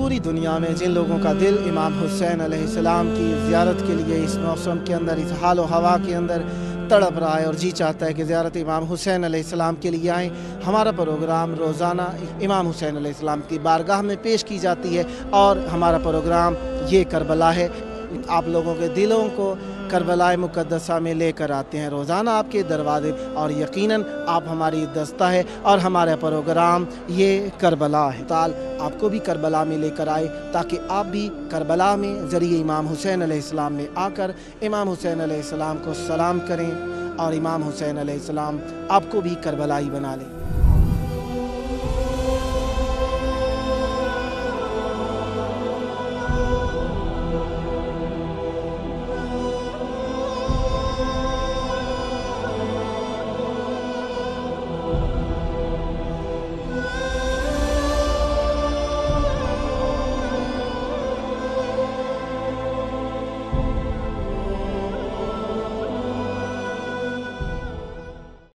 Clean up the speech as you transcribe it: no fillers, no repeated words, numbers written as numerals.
पूरी दुनिया में जिन लोगों का दिल इमाम हुसैन अलैहिस्सलाम की ज़ियारत के लिए इस मौसम के अंदर, इस हाल व हवा के अंदर तड़प रहा है और जी चाहता है कि ज़ियारत इमाम हुसैन अलैहिस्सलाम के लिए आएँ, हमारा प्रोग्राम रोज़ाना इमाम हुसैन अलैहिस्सलाम की बारगाह में पेश की जाती है और हमारा प्रोग्राम ये करबला है। आप लोगों के दिलों को करबलाए मुक़द्दसा में लेकर आते हैं रोज़ाना आपके दरवाज़े, और यकीनन आप हमारी दस्ता है और हमारा प्रोग्राम ये करबला है। ताल आपको भी करबला में लेकर आए ताकि आप भी करबला में ज़रिए इमाम हुसैन अलैहिस्सलाम में आकर इमाम हुसैन अलैहिस्सलाम को सलाम करें और इमाम हुसैन अलैहिस्सलाम आपको भी करबलाई बना लें।